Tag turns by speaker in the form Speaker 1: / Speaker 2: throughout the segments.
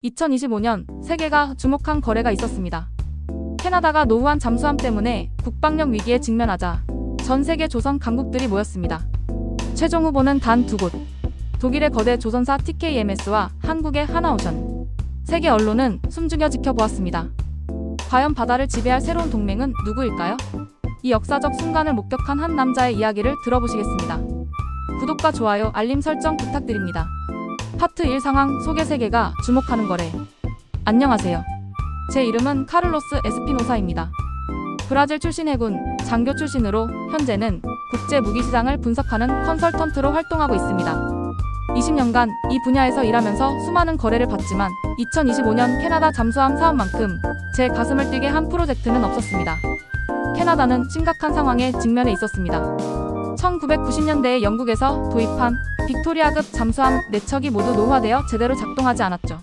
Speaker 1: 2025년 세계가 주목한 거래가 있었습니다. 캐나다가 노후한 잠수함 때문에 국방력 위기에 직면하자 전 세계 조선 강국들이 모였습니다. 최종 후보는 단 두 곳. 독일의 거대 조선사 TKMS와 한국의 하나오션. 세계 언론은 숨죽여 지켜보았습니다. 과연 바다를 지배할 새로운 동맹은 누구일까요? 이 역사적 순간을 목격한 한 남자의 이야기를 들어보시겠습니다. 구독과 좋아요, 알림 설정 부탁드립니다. 파트 1 상황 속의 세계가 주목하는 거래. 안녕하세요. 제 이름은 카를로스 에스피노사입니다. 브라질 출신 해군 장교 출신으로 현재는 국제 무기시장을 분석하는 컨설턴트로 활동하고 있습니다. 20년간 이 분야에서 일하면서 수많은 거래를 봤지만 2025년 캐나다 잠수함 사업만큼 제 가슴을 뛰게 한 프로젝트는 없었습니다. 캐나다는 심각한 상황에 직면해 있었습니다. 1990년대에 영국에서 도입한 빅토리아급 잠수함 4척이 모두 노후화되어 제대로 작동하지 않았죠.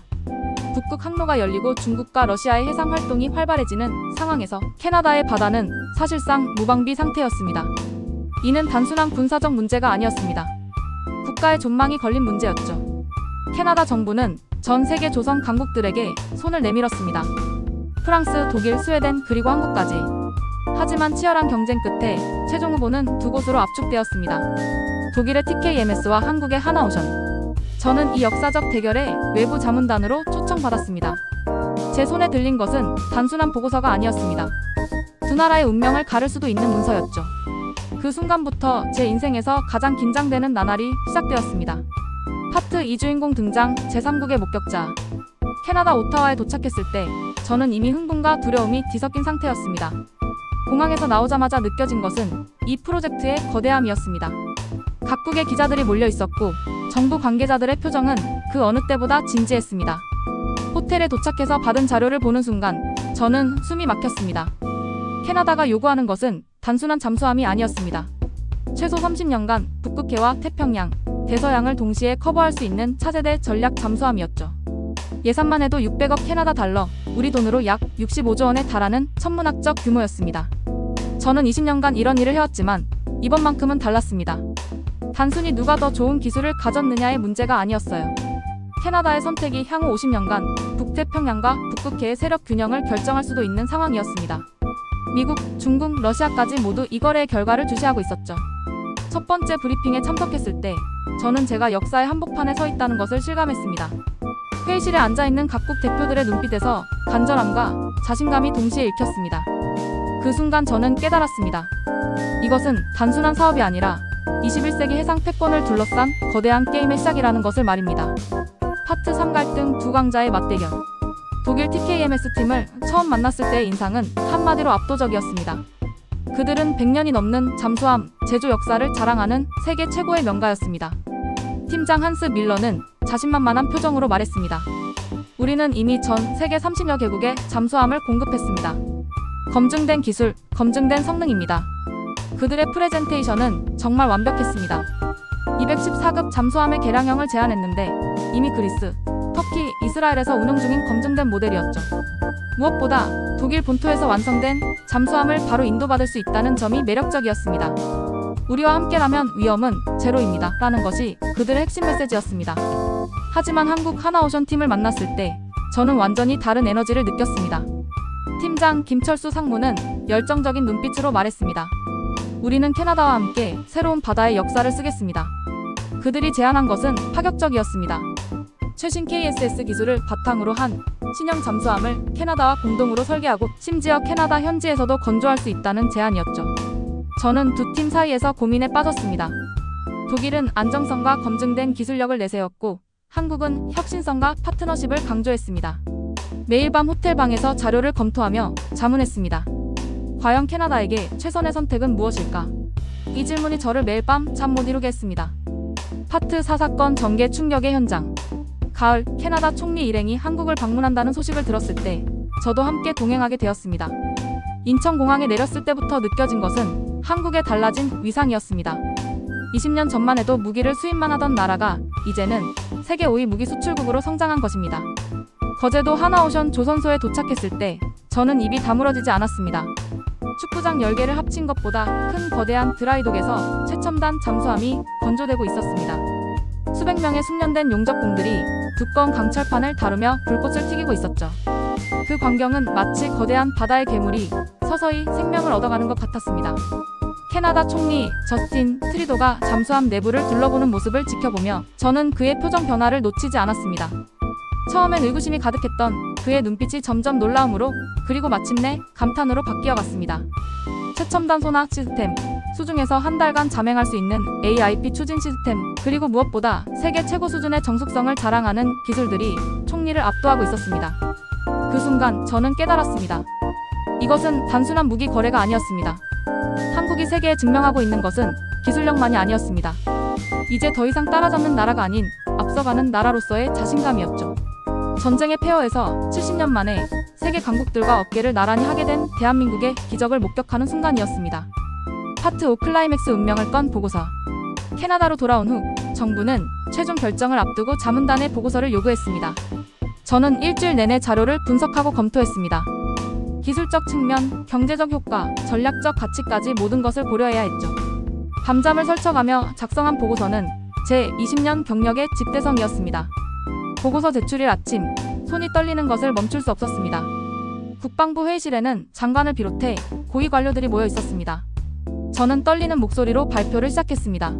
Speaker 1: 북극 항로가 열리고 중국과 러시아의 해상 활동이 활발해지는 상황에서 캐나다의 바다는 사실상 무방비 상태였습니다. 이는 단순한 군사적 문제가 아니었습니다. 국가의 존망이 걸린 문제였죠. 캐나다 정부는 전 세계 조선 강국들에게 손을 내밀었습니다. 프랑스, 독일, 스웨덴 그리고 한국까지. 하지만 치열한 경쟁 끝에 최종 후보는 두 곳으로 압축되었습니다. 독일의 TKMS와 한국의 하나오션. 저는 이 역사적 대결에 외부 자문단으로 초청받았습니다. 제 손에 들린 것은 단순한 보고서가 아니었습니다. 두 나라의 운명을 가를 수도 있는 문서였죠. 그 순간부터 제 인생에서 가장 긴장되는 나날이 시작되었습니다. 파트 2 주인공 등장 제3국의 목격자. 캐나다 오타와에 도착했을 때 저는 이미 흥분과 두려움이 뒤섞인 상태였습니다. 공항에서 나오자마자 느껴진 것은 이 프로젝트의 거대함이었습니다. 각국의 기자들이 몰려 있었고 정부 관계자들의 표정은 그 어느 때보다 진지했습니다. 호텔에 도착해서 받은 자료를 보는 순간 저는 숨이 막혔습니다. 캐나다가 요구하는 것은 단순한 잠수함이 아니었습니다. 최소 30년간 북극해와 태평양, 대서양을 동시에 커버할 수 있는 차세대 전략 잠수함이었죠. 예산만 해도 600억 캐나다 달러, 우리 돈으로 약 65조 원에 달하는 천문학적 규모였습니다. 저는 20년간 이런 일을 해왔지만 이번만큼은 달랐습니다. 단순히 누가 더 좋은 기술을 가졌느냐의 문제가 아니었어요. 캐나다의 선택이 향후 50년간 북태평양과 북극해의 세력 균형을 결정할 수도 있는 상황이었습니다. 미국, 중국, 러시아까지 모두 이 거래의 결과를 주시하고 있었죠. 첫 번째 브리핑에 참석했을 때 저는 제가 역사의 한복판에 서 있다는 것을 실감했습니다. 회의실에 앉아있는 각국 대표들의 눈빛에서 간절함과 자신감이 동시에 읽혔습니다. 그 순간 저는 깨달았습니다. 이것은 단순한 사업이 아니라 21세기 해상 패권을 둘러싼 거대한 게임의 시작이라는 것을 말입니다. 파트 3 갈등 두 강자의 맞대결. 독일 TKMS 팀을 처음 만났을 때의 인상은 한마디로 압도적이었습니다. 그들은 100년이 넘는 잠수함 제조 역사를 자랑하는 세계 최고의 명가였습니다. 팀장 한스 밀러는 자신만만한 표정으로 말했습니다. 우리는 이미 전 세계 30여 개국에 잠수함을 공급했습니다. 검증된 기술, 검증된 성능입니다. 그들의 프레젠테이션은 정말 완벽했습니다. 214급 잠수함의 개량형을 제안했는데 이미 그리스, 터키, 이스라엘에서 운영 중인 검증된 모델이었죠. 무엇보다 독일 본토에서 완성된 잠수함을 바로 인도받을 수 있다는 점이 매력적이었습니다. 우리와 함께라면 위험은 제로입니다. 라는 것이 그들의 핵심 메시지였습니다. 하지만 한국 하나오션 팀을 만났을 때 저는 완전히 다른 에너지를 느꼈습니다. 팀장 김철수 상무는 열정적인 눈빛으로 말했습니다. 우리는 캐나다와 함께 새로운 바다의 역사를 쓰겠습니다. 그들이 제안한 것은 파격적이었습니다. 최신 KSS 기술을 바탕으로 한 신형 잠수함을 캐나다와 공동으로 설계하고 심지어 캐나다 현지에서도 건조할 수 있다는 제안이었죠. 저는 두 팀 사이에서 고민에 빠졌습니다. 독일은 안정성과 검증된 기술력을 내세웠고 한국은 혁신성과 파트너십을 강조했습니다. 매일 밤 호텔방에서 자료를 검토하며 자문했습니다. 과연 캐나다에게 최선의 선택은 무엇일까? 이 질문이 저를 매일 밤 잠 못 이루게 했습니다. 파트 4 사건 전개 충격의 현장. 가을, 캐나다 총리 일행이 한국을 방문한다는 소식을 들었을 때 저도 함께 동행하게 되었습니다. 인천공항에 내렸을 때부터 느껴진 것은 한국의 달라진 위상이었습니다. 20년 전만 해도 무기를 수입만 하던 나라가 이제는 세계 5위 무기 수출국으로 성장한 것입니다. 거제도 하나오션 조선소에 도착했을 때 저는 입이 다물어지지 않았습니다. 축구장 10개를 합친 것보다 큰 거대한 드라이독에서 최첨단 잠수함이 건조되고 있었습니다. 수백 명의 숙련된 용접공들이 두꺼운 강철판을 다루며 불꽃을 튀기고 있었죠. 그 광경은 마치 거대한 바다의 괴물이 서서히 생명을 얻어가는 것 같았습니다. 캐나다 총리 저스틴 트리도가 잠수함 내부를 둘러보는 모습을 지켜보며 저는 그의 표정 변화를 놓치지 않았습니다. 처음엔 의구심이 가득했던 그의 눈빛이 점점 놀라움으로 그리고 마침내 감탄으로 바뀌어갔습니다. 최첨단 소나 시스템, 수중에서 한 달간 잠행할 수 있는 AIP 추진 시스템, 그리고 무엇보다 세계 최고 수준의 정숙성을 자랑하는 기술들이 총리를 압도하고 있었습니다. 그 순간 저는 깨달았습니다. 이것은 단순한 무기 거래가 아니었습니다. 한국이 세계에 증명하고 있는 것은 기술력만이 아니었습니다. 이제 더 이상 따라잡는 나라가 아닌 앞서가는 나라로서의 자신감이었죠. 전쟁의 폐허에서 70년 만에 세계 강국들과 어깨를 나란히 하게 된 대한민국의 기적을 목격하는 순간이었습니다. 파트 5 클라이맥스 운명을 건 보고서. 캐나다로 돌아온 후 정부는 최종 결정을 앞두고 자문단에 보고서를 요구했습니다. 저는 일주일 내내 자료를 분석하고 검토했습니다. 기술적 측면, 경제적 효과, 전략적 가치까지 모든 것을 고려해야 했죠. 밤잠을 설쳐가며 작성한 보고서는 제 20년 경력의 집대성이었습니다. 보고서 제출일 아침, 손이 떨리는 것을 멈출 수 없었습니다. 국방부 회의실에는 장관을 비롯해 고위 관료들이 모여 있었습니다. 저는 떨리는 목소리로 발표를 시작했습니다.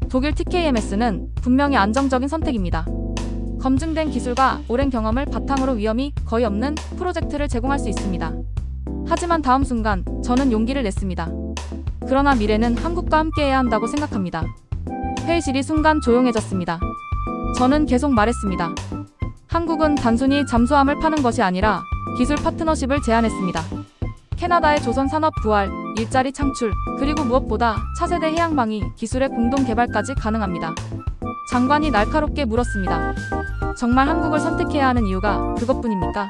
Speaker 1: 독일 TKMS는 분명히 안정적인 선택입니다. 검증된 기술과 오랜 경험을 바탕으로 위험이 거의 없는 프로젝트를 제공할 수 있습니다. 하지만 다음 순간 저는 용기를 냈습니다. 그러나 미래는 한국과 함께해야 한다고 생각합니다. 회의실이 순간 조용해졌습니다. 저는 계속 말했습니다. 한국은 단순히 잠수함을 파는 것이 아니라 기술 파트너십을 제안했습니다. 캐나다의 조선 산업 부활, 일자리 창출, 그리고 무엇보다 차세대 해양방위 기술의 공동 개발까지 가능합니다. 장관이 날카롭게 물었습니다. 정말 한국을 선택해야 하는 이유가 그것뿐입니까?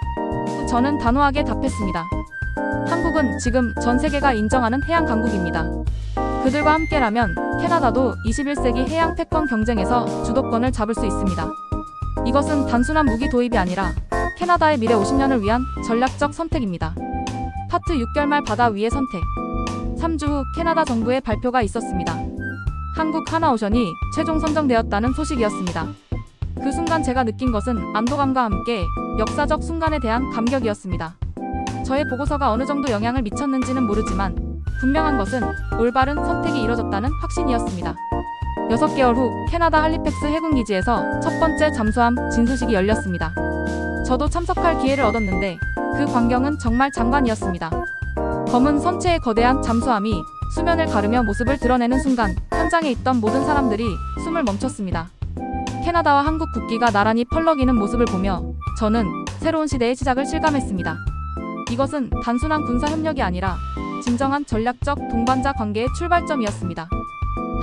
Speaker 1: 저는 단호하게 답했습니다. 한국은 지금 전 세계가 인정하는 해양 강국입니다. 그들과 함께라면 캐나다도 21세기 해양 패권 경쟁에서 주도권을 잡을 수 있습니다. 이것은 단순한 무기 도입이 아니라 캐나다의 미래 50년을 위한 전략적 선택입니다. 파트 6개월 말 바다 위의 선택. 3주 후 캐나다 정부의 발표가 있었습니다. 한국 하나오션이 최종 선정되었다는 소식이었습니다. 그 순간 제가 느낀 것은 안도감과 함께 역사적 순간에 대한 감격이었습니다. 저의 보고서가 어느 정도 영향을 미쳤는지는 모르지만 분명한 것은 올바른 선택이 이뤄졌다는 확신이었습니다. 6개월 후 캐나다 할리팩스 해군기지에서 첫 번째 잠수함 진수식이 열렸습니다. 저도 참석할 기회를 얻었는데 그 광경은 정말 장관이었습니다. 검은 선체의 거대한 잠수함이 수면을 가르며 모습을 드러내는 순간 현장에 있던 모든 사람들이 숨을 멈췄습니다. 캐나다와 한국 국기가 나란히 펄럭이는 모습을 보며 저는 새로운 시대의 시작을 실감했습니다. 이것은 단순한 군사 협력이 아니라 진정한 전략적 동반자 관계의 출발점이었습니다.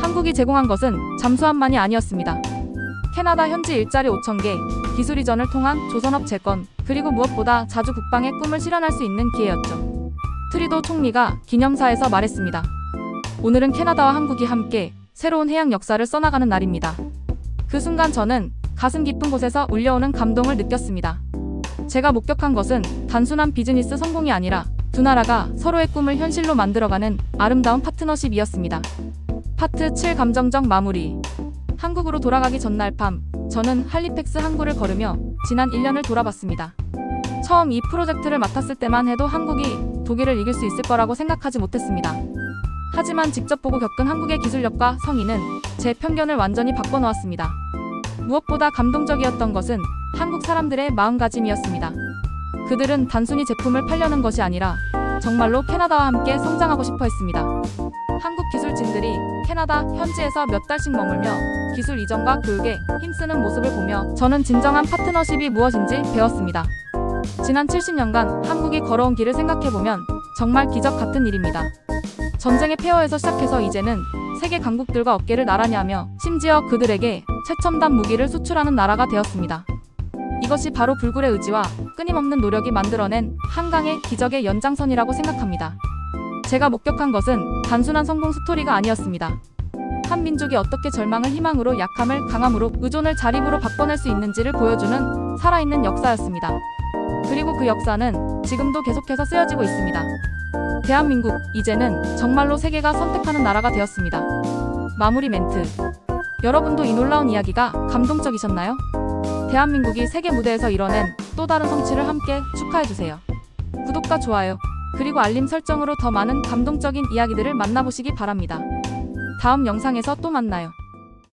Speaker 1: 한국이 제공한 것은 잠수함만이 아니었습니다. 캐나다 현지 일자리 5,000개, 기술 이전을 통한 조선업 재건, 그리고 무엇보다 자주 국방의 꿈을 실현할 수 있는 기회였죠. 트리도 총리가 기념사에서 말했습니다. 오늘은 캐나다와 한국이 함께 새로운 해양 역사를 써나가는 날입니다. 그 순간 저는 가슴 깊은 곳에서 울려오는 감동을 느꼈습니다. 제가 목격한 것은 단순한 비즈니스 성공이 아니라 두 나라가 서로의 꿈을 현실로 만들어가는 아름다운 파트너십이었습니다. 파트 7 감정적 마무리. 한국으로 돌아가기 전날 밤, 저는 할리팩스 항구를 걸으며 지난 1년을 돌아봤습니다. 처음 이 프로젝트를 맡았을 때만 해도 한국이 독일을 이길 수 있을 거라고 생각하지 못했습니다. 하지만 직접 보고 겪은 한국의 기술력과 성의는 제 편견을 완전히 바꿔놓았습니다. 무엇보다 감동적이었던 것은 한국 사람들의 마음가짐이었습니다. 그들은 단순히 제품을 팔려는 것이 아니라 정말로 캐나다와 함께 성장하고 싶어 했습니다. 한국 기술진들이 캐나다 현지에서 몇 달씩 머물며 기술 이전과 교육에 힘쓰는 모습을 보며 저는 진정한 파트너십이 무엇인지 배웠습니다. 지난 70년간 한국이 걸어온 길을 생각해보면 정말 기적 같은 일입니다. 전쟁의 폐허에서 시작해서 이제는 세계 강국들과 어깨를 나란히 하며 심지어 그들에게 최첨단 무기를 수출하는 나라가 되었습니다. 이것이 바로 불굴의 의지와 끊임없는 노력이 만들어낸 한강의 기적의 연장선이라고 생각합니다. 제가 목격한 것은 단순한 성공 스토리가 아니었습니다. 한 민족이 어떻게 절망을 희망으로, 약함을 강함으로, 의존을 자립으로 바꿔낼 수 있는지를 보여주는 살아있는 역사였습니다. 그리고 그 역사는 지금도 계속해서 쓰여지고 있습니다. 대한민국, 이제는 정말로 세계가 선택하는 나라가 되었습니다. 마무리 멘트. 여러분도 이 놀라운 이야기가 감동적이셨나요? 대한민국이 세계 무대에서 이뤄낸 또 다른 성취를 함께 축하해주세요. 구독과 좋아요, 그리고 알림 설정으로 더 많은 감동적인 이야기들을 만나보시기 바랍니다. 다음 영상에서 또 만나요.